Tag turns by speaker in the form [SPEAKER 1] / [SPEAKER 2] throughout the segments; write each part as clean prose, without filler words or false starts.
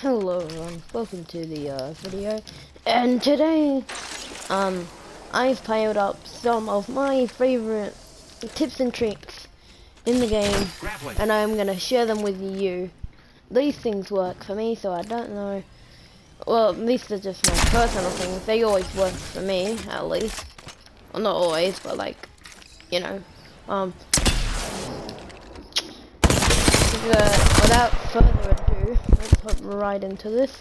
[SPEAKER 1] Hello everyone, welcome to the video, and today I've piled up some of my favorite tips and tricks in the game, and I'm gonna share them with you. These things work for me, so I don't know, well, at least they're just my personal things. They always work for me, at least. Well, not always, but like, you know. Without further ado, let's hop right into this.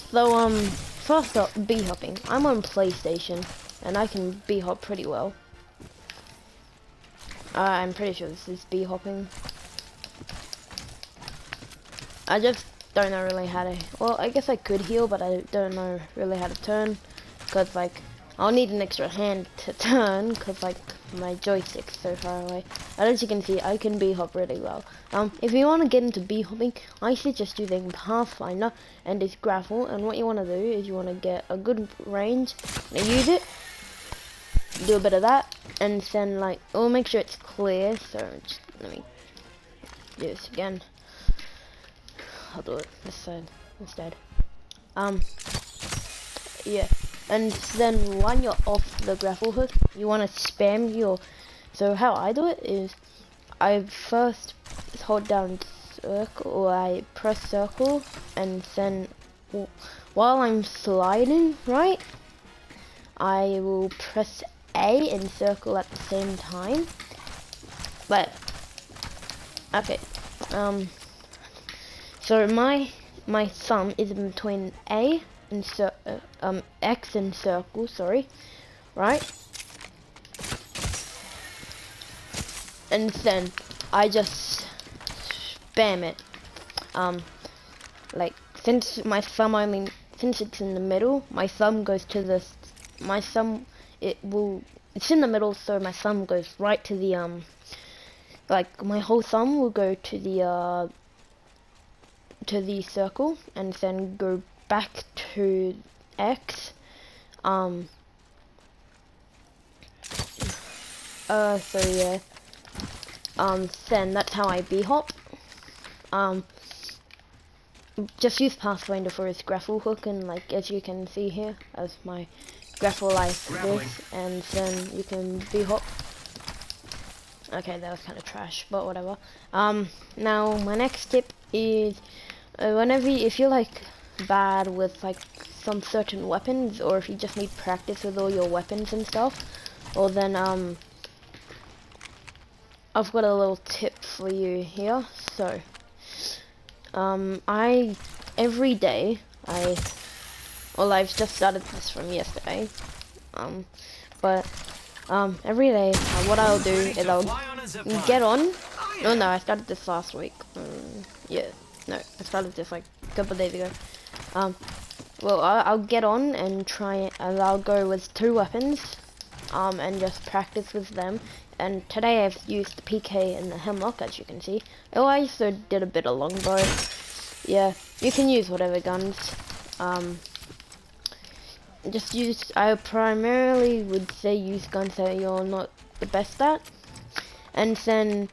[SPEAKER 1] So, first up, bee hopping. I'm on PlayStation, and I can bee hop pretty well. I'm pretty sure this is bee hopping. I just don't know really how to, well, I guess I could heal, but I don't know really how to turn, because, like, I'll need an extra hand to turn, because, like, my joystick's so far away. And as you can see, I can bee hop really well. If you want to get into bee hopping, I suggest using Pathfinder and its grapple, and what you want to do is you want to get a good range, and use it, do a bit of that, and then, like, we'll make sure it's clear, so just, let me do this again. I'll do it this side instead. Yeah. And then when you're off the grapple hook, you want to spam your... So how I do it is, I first hold down circle, or I press circle, and then while I'm sliding, right, I will press A and circle at the same time. But, okay, so my thumb is in between A and X and circle, sorry, right? And then I just spam it. Like, since my thumb since it's in the middle, my thumb goes to this, it's in the middle, so my thumb goes right to the, like, my whole thumb will go to the circle, and then go back to X. So yeah. Then that's how I bee hop. Just use Pathfinder for his grapple hook, and like as you can see here, as my grapple like this, and then you can bee hop. Okay, that was kind of trash, but whatever. Now my next tip is, if you're like bad with like some certain weapons, or if you just need practice with all your weapons and stuff, well then I've got a little tip for you here. So every day I've just started this from yesterday, but every day what I'll do is I'll get on. No, I started this last week. Yeah, no, I started this like a couple of days ago. Well, I'll get on and I'll go with 2 weapons, and just practice with them. And today I've used the PK and the hemlock, as you can see. Oh, I also did a bit of longbow. Yeah, you can use whatever guns. I primarily would say use guns that you're not the best at. And then,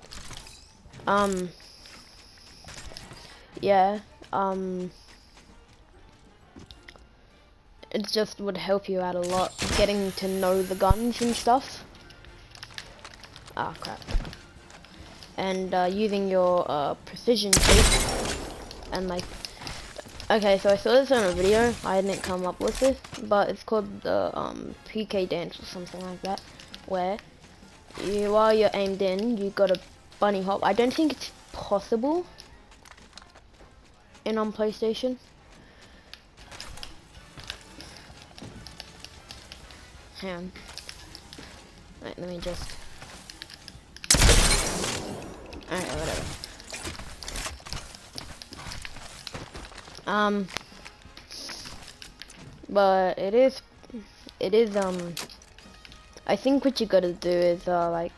[SPEAKER 1] yeah, it just would help you out a lot, getting to know the guns and stuff. Ah, crap. And using your precision tape, and like, okay, so I saw this on a video. I didn't come up with this, but it's called the PK dance or something like that, where while you're aimed in, you gotta bunny hop. I don't think it's possible on PlayStation. Hang on. Right, let me just... Alright, whatever. But it is, I think what you gotta do is, like,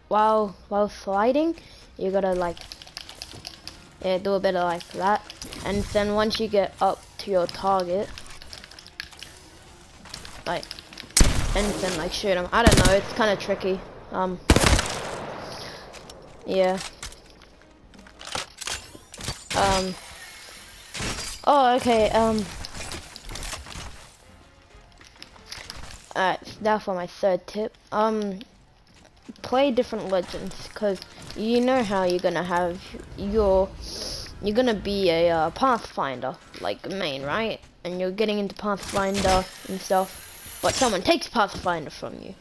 [SPEAKER 1] while sliding, you gotta, like, yeah, do a bit of like that, and then once you get up to your target, like, and then like shoot them. I don't know, it's kind of tricky. Yeah. Oh, okay. Alright, now for my third tip. Play different legends, cause you know how you're gonna have you're gonna be a pathfinder, like main, right? And you're getting into pathfinder and stuff, but someone takes pathfinder from you.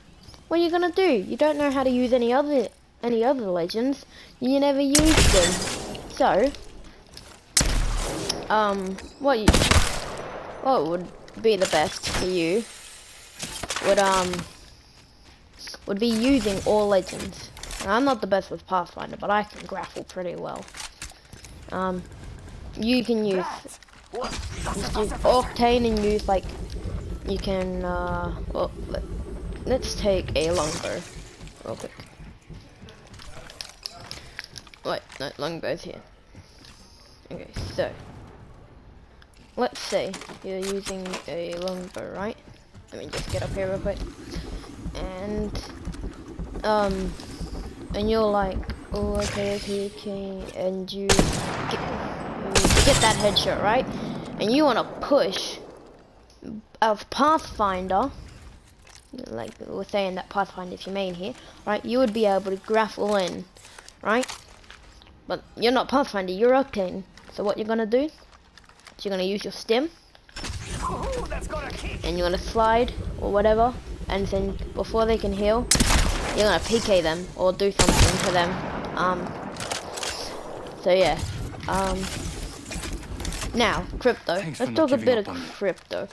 [SPEAKER 1] What are you gonna do? You don't know how to use any other legends. You never used them. So, what would be the best for you would be using all legends. Now, I'm not the best with Pathfinder, but I can grapple pretty well. You can use Octane and use like you can well, let's take a longbow real quick. Wait, no, longbow's here. Okay, so let's say you're using a longbow, right? Let me just get up here real quick. And you're like, oh, okay, and you get that headshot, right? And you want to push a Pathfinder, like we're saying that Pathfinder is your main here, right? You would be able to grapple in, right? But you're not Pathfinder, you're Octane. So what you're gonna do is you're gonna use your stim, and you're gonna slide or whatever, and then before they can heal, you're gonna PK them or do something to them. So yeah. Now Crypto. Let's talk a bit of Crypto.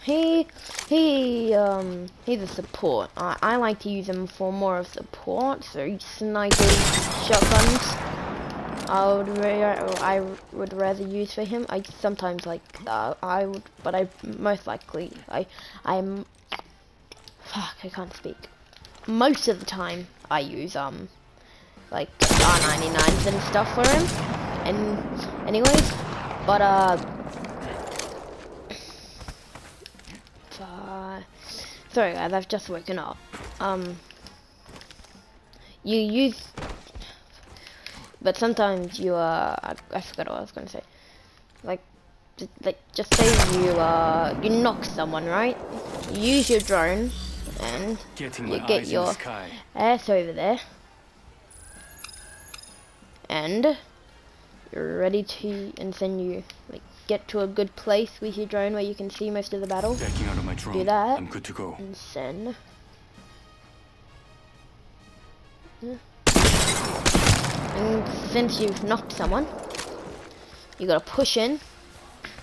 [SPEAKER 1] He's a support. I like to use him for more of support. So snipers, shotguns. I would rather use for him. I sometimes like but I most likely I'm fuck, I can't speak. Most of the time I use like R99s and stuff for him. And anyways, but sorry guys, I've just woken up. You use, but sometimes you I forgot what I was gonna say. Like just say you knock someone, right? You use your drone and you get your ass over there, and you're ready to, and then you like get to a good place with your drone where you can see most of the battle.
[SPEAKER 2] Out of my drone.
[SPEAKER 1] Do that.
[SPEAKER 2] I'm good to go.
[SPEAKER 1] And then and since you've knocked someone, you gotta push in,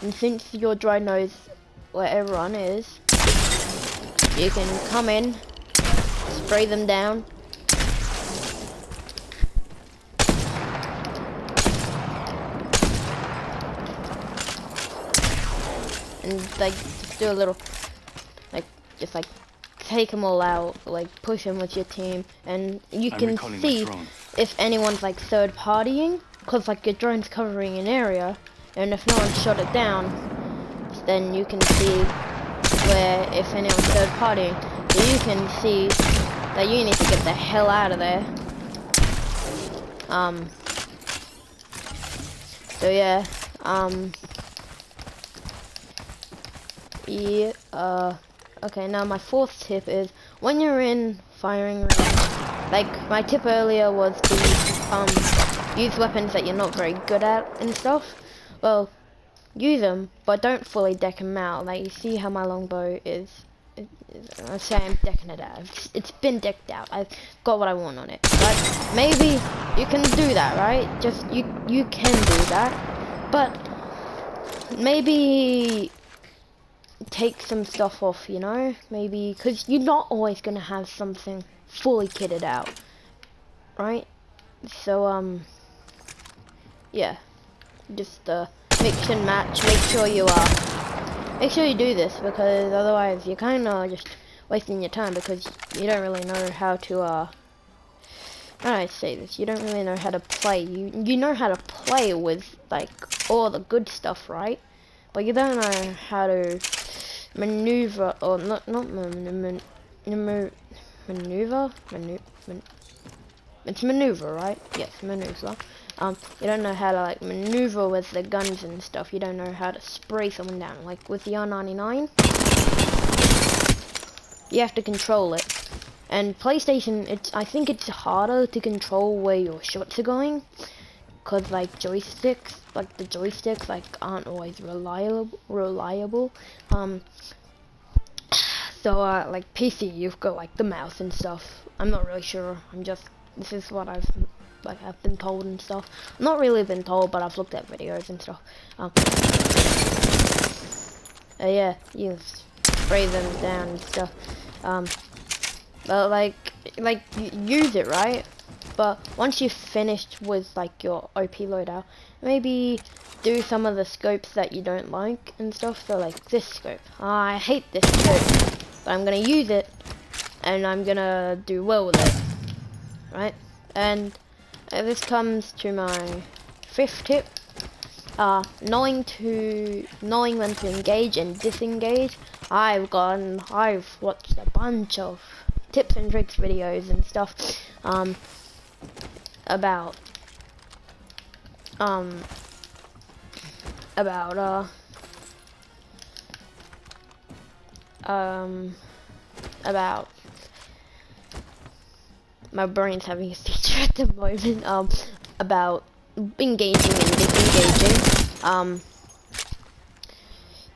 [SPEAKER 1] and since your drone knows where everyone is, you can come in, spray them down, and like just do a little, like just like take them all out, like push them with your team, and you can see if anyone's like third partying, because like your drone's covering an area, and if no one shot it down, then you can see where if anyone's third partying, so you can see that you need to get the hell out of there. So yeah, okay, now my fourth tip is when you're in firing range, like my tip earlier was to use weapons that you're not very good at and stuff. Well, use them, but don't fully deck them out. Like you see how my longbow is. I say I'm decking it out. It's been decked out. I've got what I want on it. But maybe you can do that, right? Just you can do that, but maybe take some stuff off, you know, maybe, because you're not always gonna have something fully kitted out, right? So yeah, just mix and match. Make sure you do this, because otherwise you're kind of just wasting your time, because you don't really know how to how do I say this, you don't really know how to play. You know how to play with like all the good stuff, right? But you don't know how to maneuver, or it's maneuver, right? Yes, maneuver. You don't know how to like maneuver with the guns and stuff. You don't know how to spray someone down. Like with the R99, you have to control it. And PlayStation, I think it's harder to control where your shots are going, cause like the joysticks like aren't always reliable. So like PC, you've got like the mouse and stuff. I'm not really sure. This is what I've been told and stuff. Not really been told, but I've looked at videos and stuff. Yeah, you spray them down and stuff. But like use it, right? But once you've finished with like your OP loadout, maybe do some of the scopes that you don't like and stuff. So like this scope, I hate this scope, but I'm gonna use it and I'm gonna do well with it, right? And this comes to my 5th tip. Knowing when to engage and disengage. I've watched a bunch of tips and tricks videos and stuff about my brain's having a seizure at the moment. About engaging and disengaging.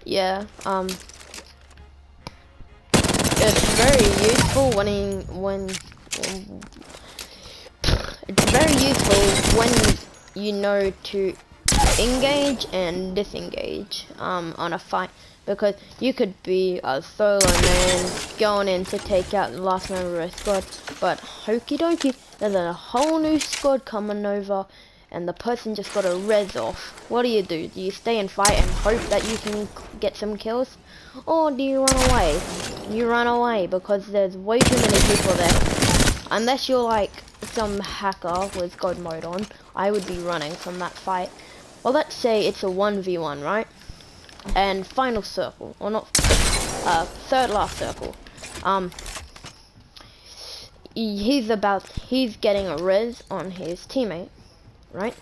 [SPEAKER 1] Yeah. It's very useful it's very useful when you know to engage and disengage on a fight, because you could be a solo man going in to take out the last member of a squad, but okie dokie, there's a whole new squad coming over and the person just got a res off. What do? Do you stay and fight and hope that you can get some kills? Or do you run away? You run away because there's way too many people there. Unless you're like some hacker with God mode on, I would be running from that fight. Well, let's say it's a 1v1, right? And final circle, or not, third last circle. He's getting a res on his teammate, right?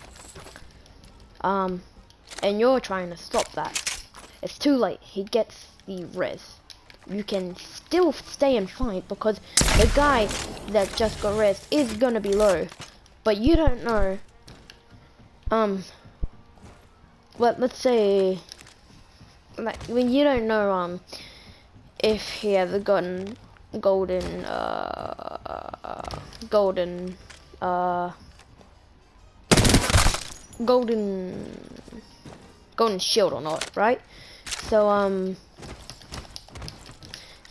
[SPEAKER 1] And you're trying to stop that. It's too late. He gets the res. You can still stay and fight because the guy that just got res is gonna be low, but you don't know. Let's say, like, when you don't know if he has a golden shield or not, right? So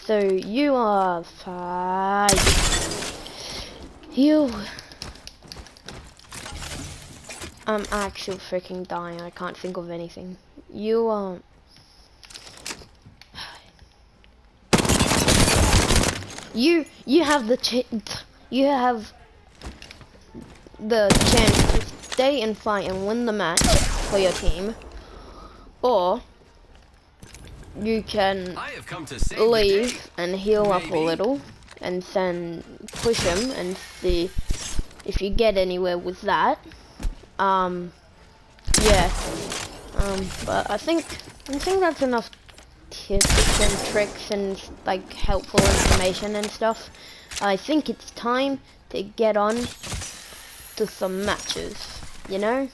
[SPEAKER 1] so you are fine. I'm actually freaking dying. I can't think of anything. You have the chance to stay and fight and win the match for your team, or you can leave and heal up a little and then push him and see if you get anywhere with that. Yeah. But I think that's enough tips and tricks and like helpful information and stuff. I think it's time to get on to some matches, you know?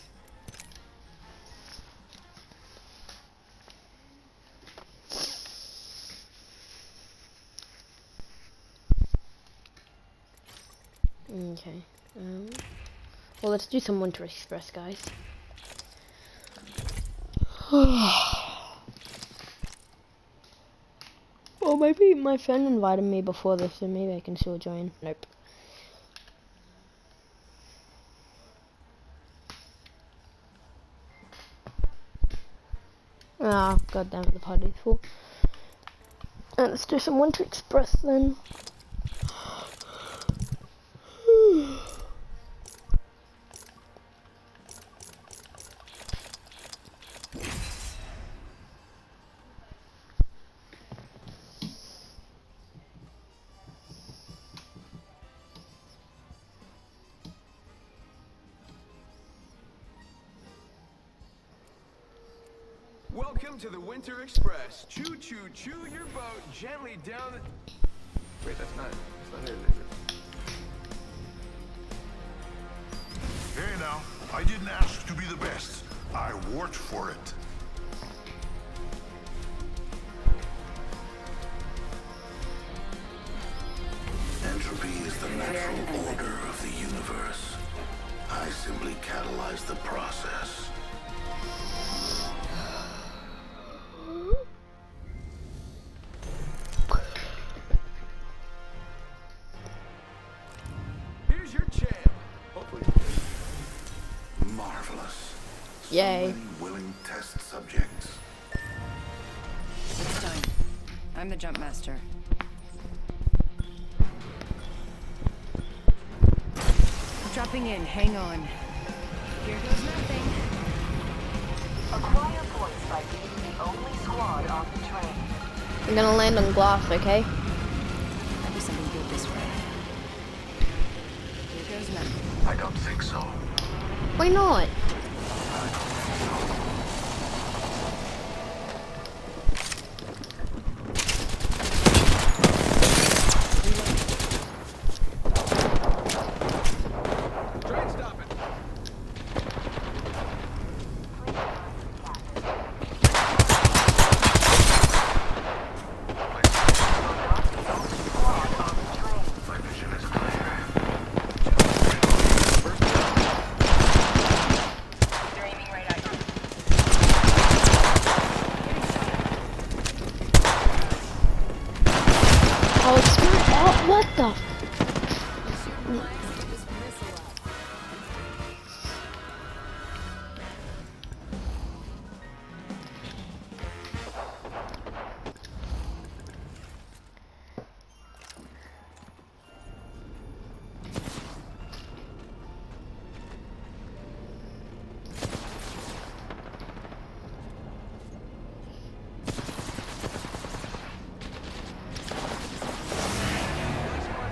[SPEAKER 1] Okay. Well, let's do some Winter Express, guys. Or maybe my friend invited me before this, so maybe I can still join. Nope. Ah, god damn it, the party's full. Let's do some Winter Express then.
[SPEAKER 2] Welcome to the Winter Express. Choo choo choo your boat gently down the... Wait, that's not it, is it?
[SPEAKER 3] Hey now, I didn't ask to be the best. I worked for it. Entropy is the natural order of the universe. I simply catalyze the process.
[SPEAKER 2] Here's your champ. Hopefully.
[SPEAKER 3] Marvelous.
[SPEAKER 1] Yay.
[SPEAKER 3] So many willing test subjects.
[SPEAKER 4] It's time. I'm the jump master. Dropping in, hang on. Here goes nothing.
[SPEAKER 5] Acquire points by being the only squad on the train.
[SPEAKER 1] I'm gonna land on glass, okay?
[SPEAKER 4] Might be something good this way. Here goes nothing.
[SPEAKER 3] I don't think so.
[SPEAKER 1] Why not?
[SPEAKER 2] Train stopping.
[SPEAKER 3] My vision is clear.
[SPEAKER 5] They're aiming right at you.
[SPEAKER 1] Oh, it's oh, what the?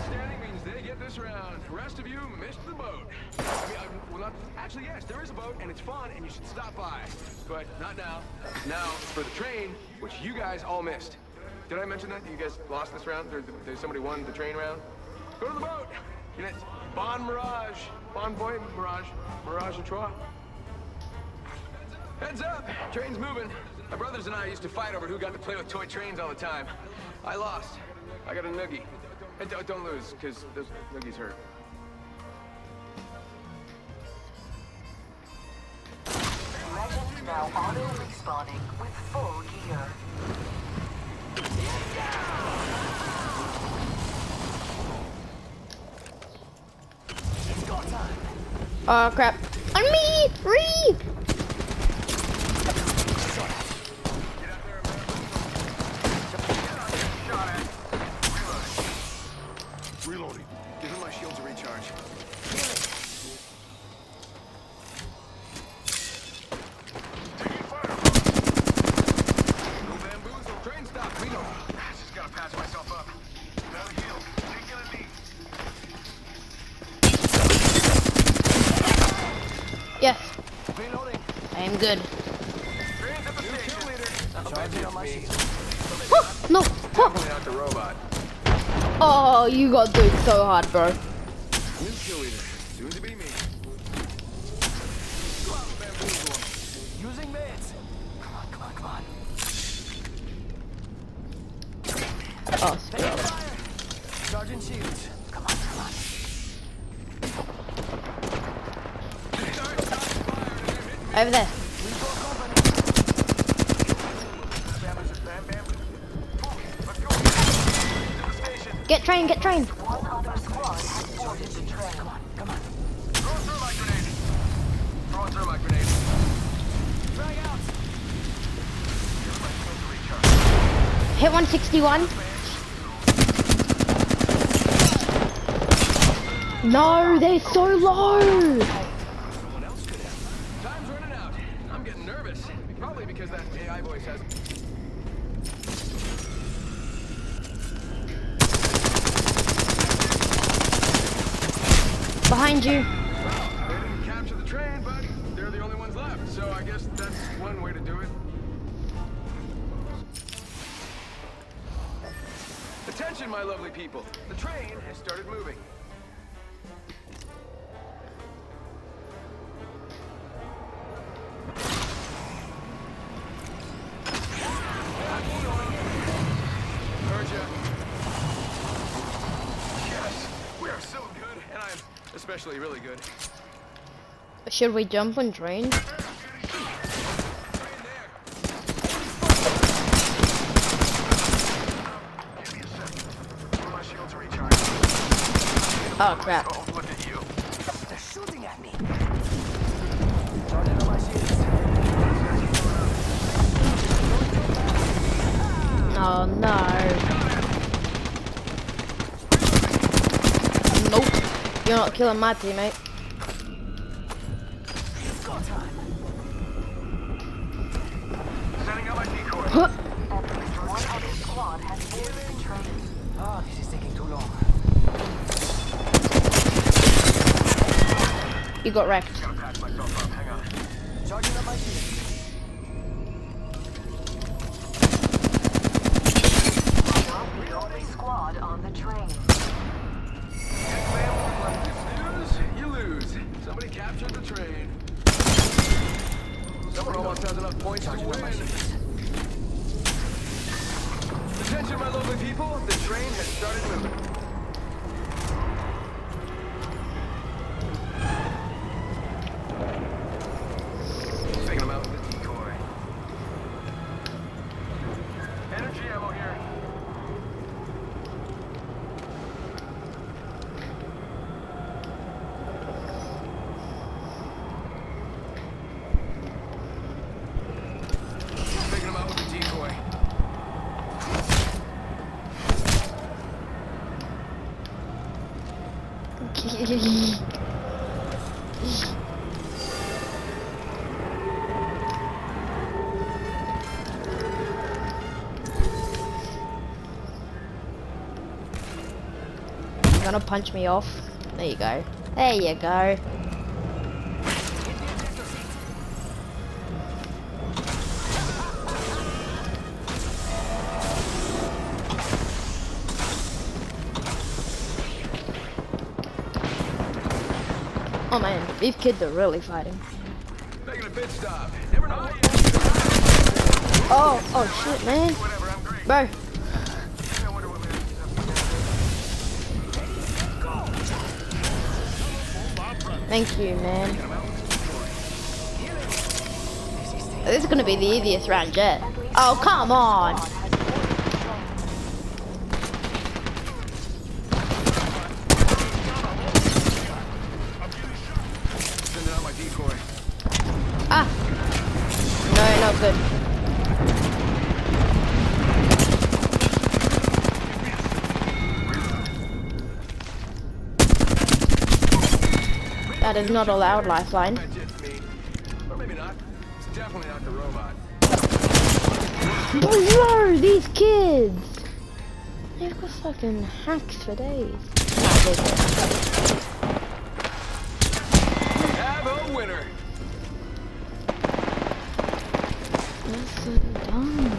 [SPEAKER 2] Standing means they get this round. The rest of you missed the boat. Well, not actually. Yes, there is a boat, and it's fun, and you should stop by. But not now. Now it's for the train, which you guys all missed. Did I mention that you guys lost this round? There's somebody won the train round. Go to the boat. You know, Bon Mirage, Bon Boy Mirage, Mirage à Trois. Heads up, train's moving. My brothers and I used to fight over who got to play with toy trains all the time. I lost. I got a noogie. Hey, don't lose, because those noogies hurt.
[SPEAKER 5] Legends now auto-respawning with full gear.
[SPEAKER 1] Oh crap. On me! Reeve!
[SPEAKER 3] Reloading.
[SPEAKER 2] Give him my shield to recharge. No bamboozle. Train stop. Reload. Just gotta patch myself up.
[SPEAKER 3] Now heal. Taking a knee.
[SPEAKER 1] Yes,
[SPEAKER 2] Reloading.
[SPEAKER 1] I am good.
[SPEAKER 2] Train's at the station. Leader. Charging on my shield.
[SPEAKER 1] Oh, no! Oh.
[SPEAKER 2] Definitely not the robot.
[SPEAKER 1] Oh, you got duped so hard, bro.
[SPEAKER 2] New kill leader. Soon to be me. Go out and bamboozle him. Using meds. Come on.
[SPEAKER 1] Oh, spit.
[SPEAKER 2] Sergeant Shields. Come on.
[SPEAKER 1] Over there. Get train, get train.
[SPEAKER 5] One other squad has boarded the train.
[SPEAKER 2] Come on. Throwing thermite grenade. Drag out.
[SPEAKER 1] Hit 161. No, they're so low.
[SPEAKER 2] Someone else could have. Time's running out. I'm getting nervous. Probably because that AI voice has...
[SPEAKER 1] Behind you.
[SPEAKER 2] Well, they didn't capture the train, but they're the only ones left. So I guess that's one way to do it. Attention, my lovely people. The train has started moving. Heard ya. Yes, we are so good, and I'm especially really good.
[SPEAKER 1] Should we jump on train? Oh crap.
[SPEAKER 2] Oh, look at you.
[SPEAKER 4] They're shooting at me.
[SPEAKER 1] Oh no. Nope. You're not killing my teammate.
[SPEAKER 2] Setting up my decoy.
[SPEAKER 1] Huh.
[SPEAKER 5] At least one other squad has boarded the train.
[SPEAKER 4] Oh, this is taking too long.
[SPEAKER 1] You got wrecked.
[SPEAKER 2] Gotta patch myself up. Hang on.
[SPEAKER 4] Charging up my shield.
[SPEAKER 5] Not the only squad on the train.
[SPEAKER 2] Snooze, you lose. Somebody captured the train. Someone almost has enough points to win. Attention, my lovely people. The train has started moving. Taking them out with the decoy. Energy ammo here. Taking them out with the decoy.
[SPEAKER 1] You're gonna punch me off. There you go. There you go. Oh man, these kids are really fighting.
[SPEAKER 2] Making a pit stop. Never know.
[SPEAKER 1] Oh shit, man.
[SPEAKER 2] Whatever, I'm great.
[SPEAKER 1] Bro,
[SPEAKER 2] I wonder what
[SPEAKER 1] thank you, man. This is gonna be the easiest round yet. Oh, come on.
[SPEAKER 2] Sending out my decoy.
[SPEAKER 1] Ah. No, not good. That is not allowed, lifeline.
[SPEAKER 2] Bet you it's me. Or maybe not. It's definitely not the robot.
[SPEAKER 1] Bro, these kids! They've got fucking hacks for days. Nah, they don't.
[SPEAKER 2] Have a winner.
[SPEAKER 1] They're so dumb.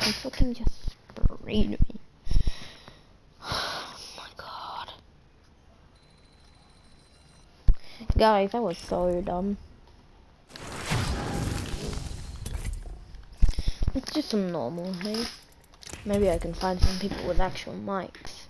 [SPEAKER 1] They fucking just sprayed me. Oh my god. Guys, that was so dumb. Let's do some normal, hey? Maybe I can find some people with actual mics.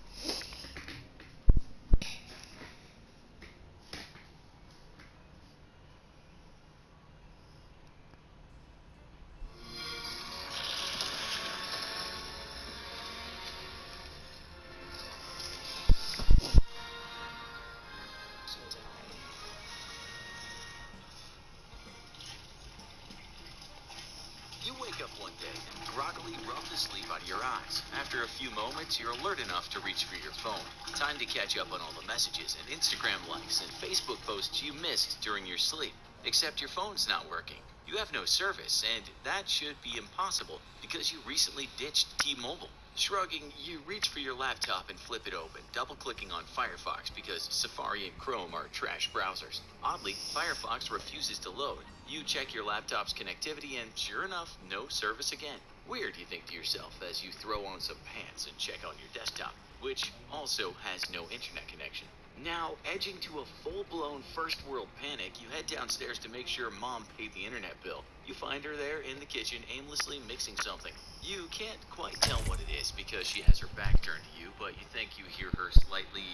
[SPEAKER 6] You wake up one day and groggily rub the sleep out of your eyes. After a few moments, you're alert enough to reach for your phone. Time to catch up on all the messages and Instagram likes and Facebook posts you missed during your sleep. Except your phone's not working. You have no service, and that should be impossible because you recently ditched T-Mobile. Shrugging, you reach for your laptop and flip it open, double-clicking on Firefox because Safari and Chrome are trash browsers. Oddly, Firefox refuses to load. You check your laptop's connectivity and, sure enough, no service again. Weird, you think to yourself as you throw on some pants and check on your desktop. which also has no internet connection. Now, edging to a full-blown first world panic, you head downstairs to make sure Mom paid the internet bill. You find her there in the kitchen, aimlessly mixing something. You can't quite tell what it is because she has her back turned to you, but you think you hear her slightly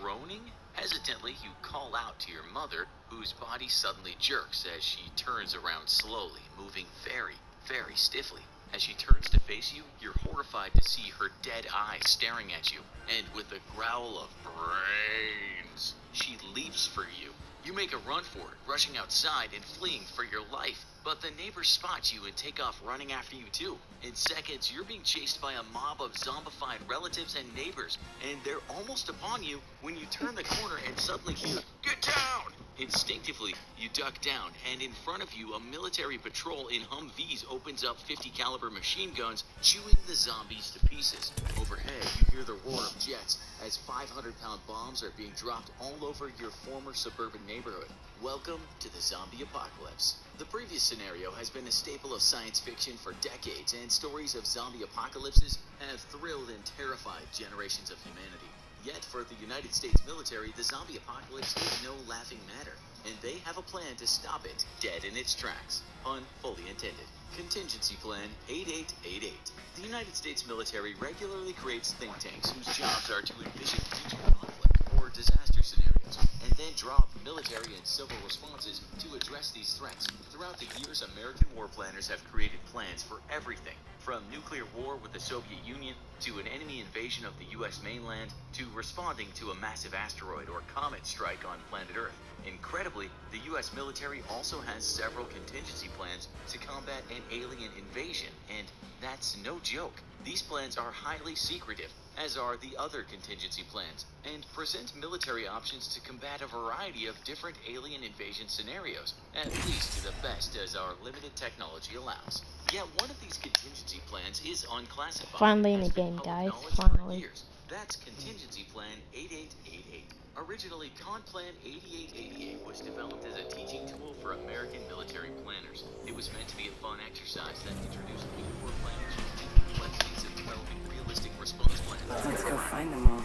[SPEAKER 6] groaning? Hesitantly, you call out to your mother, whose body suddenly jerks as she turns around slowly, moving very, very stiffly. As she turns to face you, you're horrified to see her dead eyes staring at you, and with a growl of brains, she leaps for you. You make a run for it, rushing outside and fleeing for your life. But the neighbors spot you and take off running after you too. In seconds, you're being chased by a mob of zombified relatives and neighbors, and they're almost upon you when you turn the corner and suddenly hear, "Get down!" Instinctively, you duck down, and in front of you, a military patrol in Humvees opens up 50 caliber machine guns, chewing the zombies to pieces. Overhead, you hear the roar of jets as 500-pound bombs are being dropped all over your former suburban neighborhood. Welcome to the zombie apocalypse. The previous scenario has been a staple of science fiction for decades, and stories of zombie apocalypses have thrilled and terrified generations of humanity. Yet, for the United States military, the zombie apocalypse is no laughing matter, and they have a plan to stop it dead in its tracks. Pun fully intended. Contingency Plan 8888. The United States military regularly creates think tanks whose jobs are to envision future conflict or disaster scenarios, and then draw up military and civil responses to address these threats. Throughout the years, American war planners have created plans for everything, from nuclear war with the Soviet Union, to an enemy invasion of the U.S. mainland, to responding to a massive asteroid or comet strike on planet Earth. Incredibly, the U.S. military also has several contingency plans to combat an alien invasion, and that's no joke. These plans are highly secretive, as are the other contingency plans, and present military options to combat a variety of different alien invasion scenarios, at least to the best as our limited technology allows. Yet one of these contingency plans is unclassified.
[SPEAKER 1] Finally in
[SPEAKER 6] and
[SPEAKER 1] the
[SPEAKER 6] has been
[SPEAKER 1] game,
[SPEAKER 6] public
[SPEAKER 1] guys.
[SPEAKER 6] knowledge for
[SPEAKER 1] Finally.
[SPEAKER 6] years. That's Contingency Plan 8888. Originally, Con Plan 8888 was developed as a teaching tool for American military planners. It was meant to be a fun exercise that introduced new war planners to the complexities of developing realistic response plans.
[SPEAKER 4] Let's go find them all.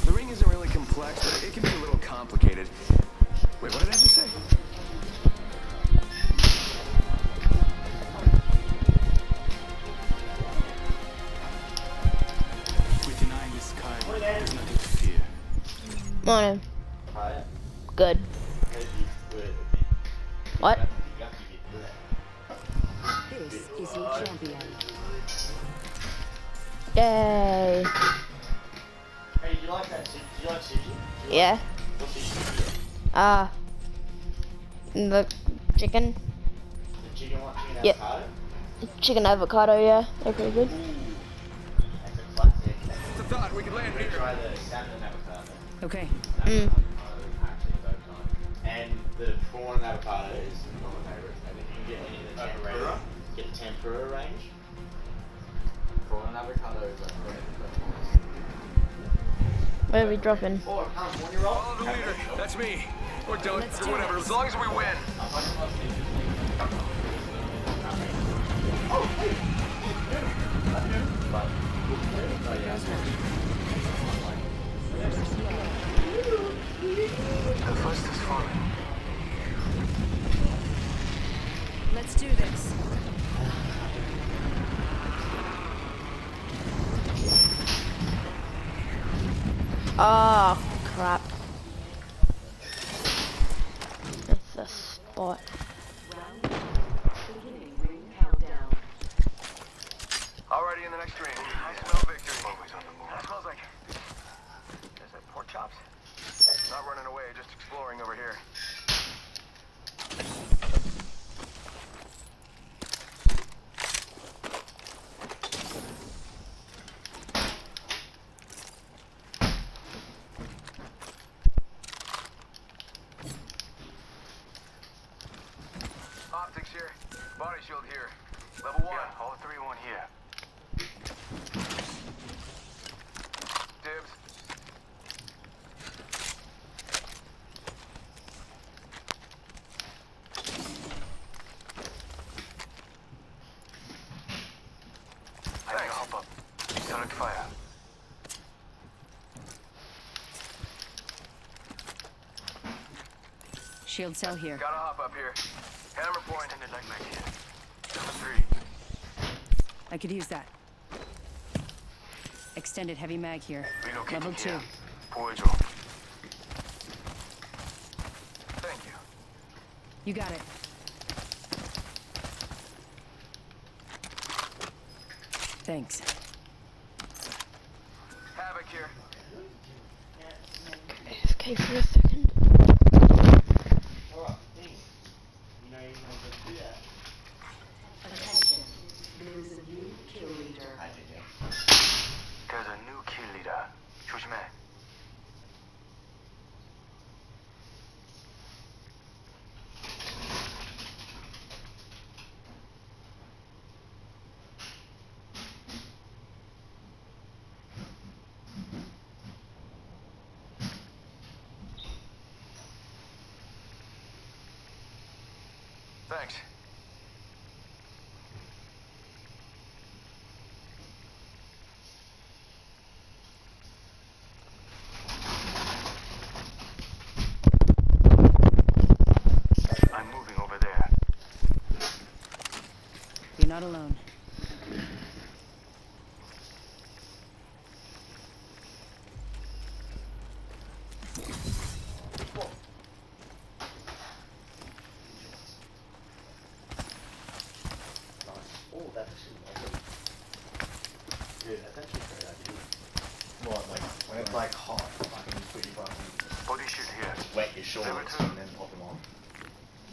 [SPEAKER 2] The ring isn't really complex, but it can be a little complicated. Wait, what did I just say?
[SPEAKER 7] We're denying this sky. There's nothing to fear.
[SPEAKER 1] Morning. Good. What?
[SPEAKER 4] This is your champion.
[SPEAKER 1] Yay.
[SPEAKER 8] Hey, do you like that? Do you like sushi?
[SPEAKER 1] Yeah.
[SPEAKER 8] What's the sushi?
[SPEAKER 1] The chicken.
[SPEAKER 8] The chicken one? Chicken
[SPEAKER 1] Yep.
[SPEAKER 8] avocado?
[SPEAKER 1] Chicken avocado, yeah. They're pretty good.
[SPEAKER 8] That's a classic.
[SPEAKER 2] It's a thought, we could land
[SPEAKER 8] We're
[SPEAKER 2] here.
[SPEAKER 8] gonna try the salmon avocado.
[SPEAKER 4] Okay.
[SPEAKER 1] Mm.
[SPEAKER 8] Actually, both times. And the prawn avocado is one of my favorites. And if you can get any of the tempura, get the tempura range. Prawn avocado is like one of the best ones.
[SPEAKER 1] Where are we dropping?
[SPEAKER 8] Oh, it comes 1 year old.
[SPEAKER 2] Follow the leader. That's me. Or don't,
[SPEAKER 4] Let's
[SPEAKER 2] or
[SPEAKER 4] do
[SPEAKER 2] whatever,
[SPEAKER 4] this.
[SPEAKER 2] as long as we win. The first is falling.
[SPEAKER 4] Let's do this.
[SPEAKER 1] Oh, crap. It's a spot.
[SPEAKER 2] Already in the next ring. I smell victory. Always on the move. That smells like... Is that pork chops? Not running away, just exploring over here. Optics here. Body shield here. Level 1. Yeah, all 3-1 here. Dibs. Electronic fire.
[SPEAKER 4] Shield cell here.
[SPEAKER 2] Gotta hop up here. Hammer point. Extended light mag here. Number 3.
[SPEAKER 4] I could use that. Extended heavy mag here.
[SPEAKER 2] Relocating
[SPEAKER 4] Level 2.
[SPEAKER 2] here. Poiso. Thank you.
[SPEAKER 4] You got it. Thanks.
[SPEAKER 2] Havoc here.
[SPEAKER 1] AFK for a second.
[SPEAKER 8] Alright, thanks. You know you're gonna do that.
[SPEAKER 5] Attention. There is a new kill leader.
[SPEAKER 8] I did, yeah.
[SPEAKER 2] There's a new kill leader. 조심해. Thanks. I'm moving over there.
[SPEAKER 4] You're not alone.
[SPEAKER 8] Oh, that's actually awesome. Dude, that's actually a great idea. What, like, when it's like hot, fucking put your fucking
[SPEAKER 2] Body shoot here.
[SPEAKER 8] wet your shorts and then pop them on?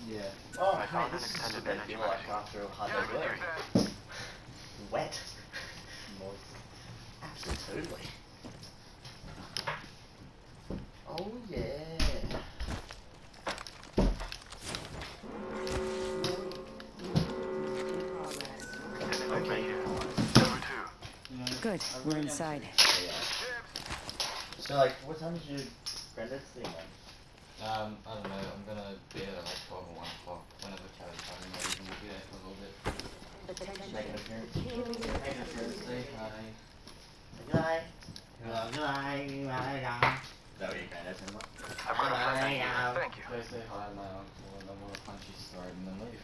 [SPEAKER 8] Yeah. Oh,
[SPEAKER 2] I found
[SPEAKER 8] mate,
[SPEAKER 2] an
[SPEAKER 8] this is
[SPEAKER 2] extended
[SPEAKER 8] what they
[SPEAKER 2] energy
[SPEAKER 8] feel like
[SPEAKER 2] mag.
[SPEAKER 8] after a hard
[SPEAKER 2] Yeah, I
[SPEAKER 8] day
[SPEAKER 2] can
[SPEAKER 8] work.
[SPEAKER 2] use that.
[SPEAKER 8] Wet. Moist. Absolutely. Oh yeah. Okay.
[SPEAKER 2] Number 2.
[SPEAKER 4] Good. We're inside.
[SPEAKER 8] Yeah. So like, what time did you Granddad's thing like?
[SPEAKER 9] I don't know, I'm gonna be there at like 12 or 1 o'clock, whenever Kelly's having me, and we'll be there for a little bit.
[SPEAKER 8] Make an appearance.
[SPEAKER 9] Make an appearance, say hi.
[SPEAKER 8] Goodbye. Goodbye. Is that what your granddad sounds like?
[SPEAKER 2] I've got a friend here. Thank you.
[SPEAKER 9] Go say hi to my uncle, and I'm gonna punch his throat and then leave.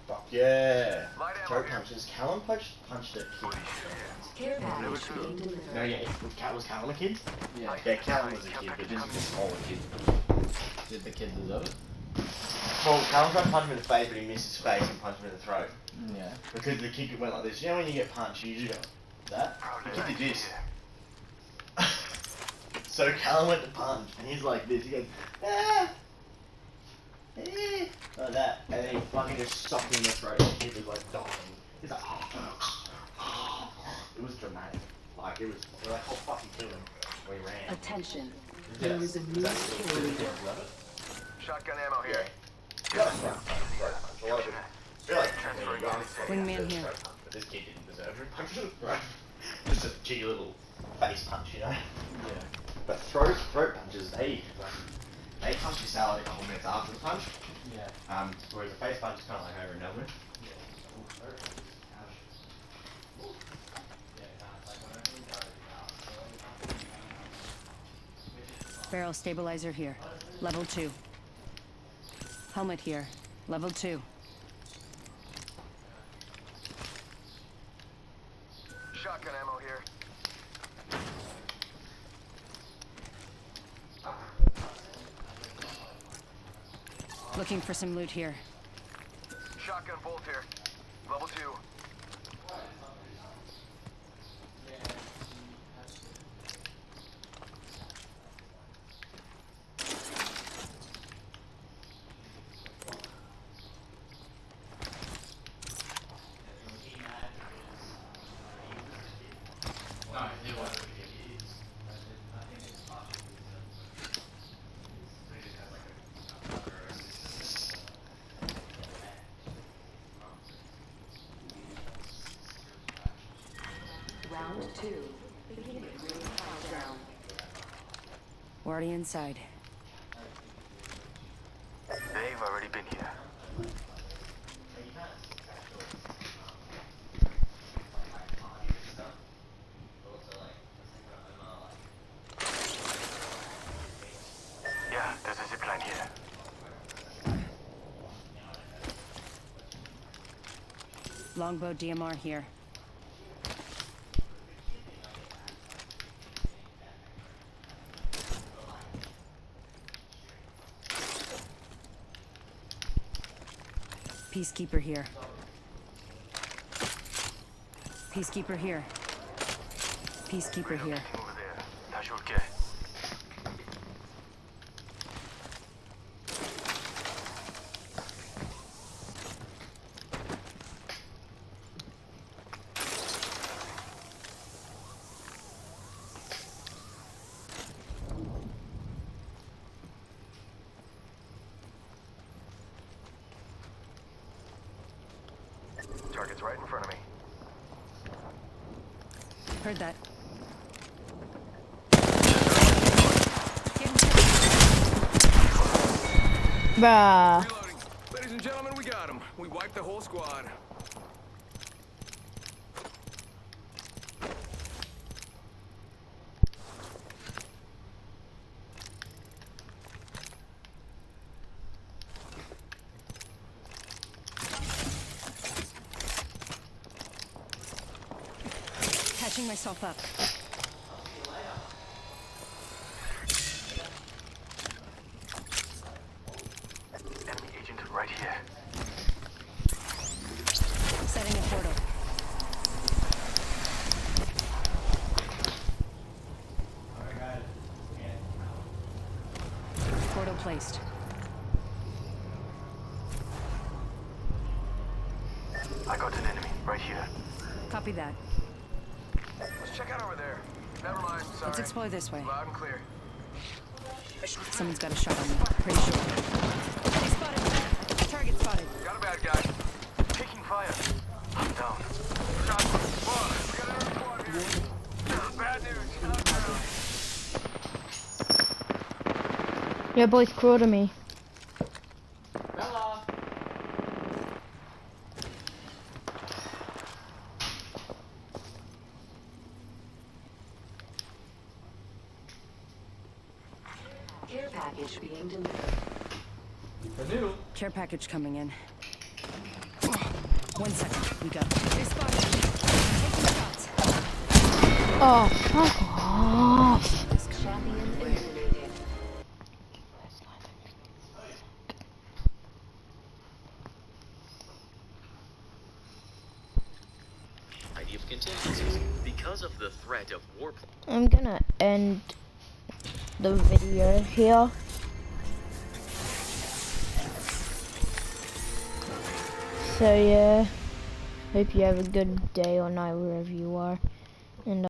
[SPEAKER 8] Fuck yeah.
[SPEAKER 2] Light ammo
[SPEAKER 8] Throat
[SPEAKER 2] here.
[SPEAKER 8] punches. Callum punched a kid.
[SPEAKER 5] Care package being
[SPEAKER 8] No,
[SPEAKER 5] delivered.
[SPEAKER 8] yeah, was Callum a kid?
[SPEAKER 9] Yeah.
[SPEAKER 8] Yeah, Callum was a kid, but this is a smaller kid.
[SPEAKER 9] Did the kids deserve it?
[SPEAKER 8] Well, Callum tried to punch him in the face, but he missed his face and punched him in the throat.
[SPEAKER 9] Yeah.
[SPEAKER 8] Because the kick went like this. You know when you get punched, you usually go, that? The kid did this. So Callum went to punch, and he's like this. He goes, ah! Eh, like that. And then he fucking just socked him in the throat. The kid was like dying. He's like, it was dramatic. Like, it was, we're like, oh fuck, he killed him. We ran.
[SPEAKER 5] Attention. There is a new kill leader.
[SPEAKER 2] Shotgun ammo here.
[SPEAKER 4] Wingman here.
[SPEAKER 8] But this kid didn't deserve it. Right? Just a cheeky little face punch, you know?
[SPEAKER 9] Yeah.
[SPEAKER 8] But throat punches, they punch your salad a couple minutes after the punch.
[SPEAKER 9] Yeah.
[SPEAKER 8] Whereas a face punch is kind of like over and done with.
[SPEAKER 4] Barrel stabilizer here. Level 2. Helmet here. Level 2.
[SPEAKER 2] Shotgun ammo here.
[SPEAKER 4] Looking for some loot here.
[SPEAKER 2] Shotgun bolt here. Level 2.
[SPEAKER 5] Round 2. Beginning ring countdown.
[SPEAKER 4] We're already inside.
[SPEAKER 2] They've already been here.
[SPEAKER 4] Longbow DMR here. Peacekeeper here. Peacekeeper here. Peacekeeper here.
[SPEAKER 2] Over there. How's your okay? Target's right in front of me.
[SPEAKER 4] Heard that.
[SPEAKER 1] Bruh.
[SPEAKER 2] Reloading. Ladies and gentlemen, we got him. We wiped the whole squad.
[SPEAKER 4] Catching myself up.
[SPEAKER 2] Enemy agent right here.
[SPEAKER 4] Setting a portal. Portal placed.
[SPEAKER 2] I got an enemy right here.
[SPEAKER 4] Copy that.
[SPEAKER 2] Let's check out over there. Never mind, sorry.
[SPEAKER 4] Let's explore this way.
[SPEAKER 2] Loud and clear.
[SPEAKER 4] Someone's got a shot on me. Pretty sure. They spotted. Target spotted.
[SPEAKER 2] Got a bad guy. Taking fire. I'm down. Shot. Whoa, we got another squad here. Bad news. I'm down.
[SPEAKER 1] Your boy's cruel to me.
[SPEAKER 8] Bella!
[SPEAKER 5] Care package being delivered.
[SPEAKER 8] A noodle.
[SPEAKER 4] Care package coming in. 1 second. We go. They spotted. Taking shots.
[SPEAKER 1] Oh, fuck off.
[SPEAKER 5] Champion eliminated.
[SPEAKER 6] Idea of contingencies. Because of the threat of war.
[SPEAKER 1] I'm gonna end the video here. So yeah, hope you have a good day or night wherever you are. And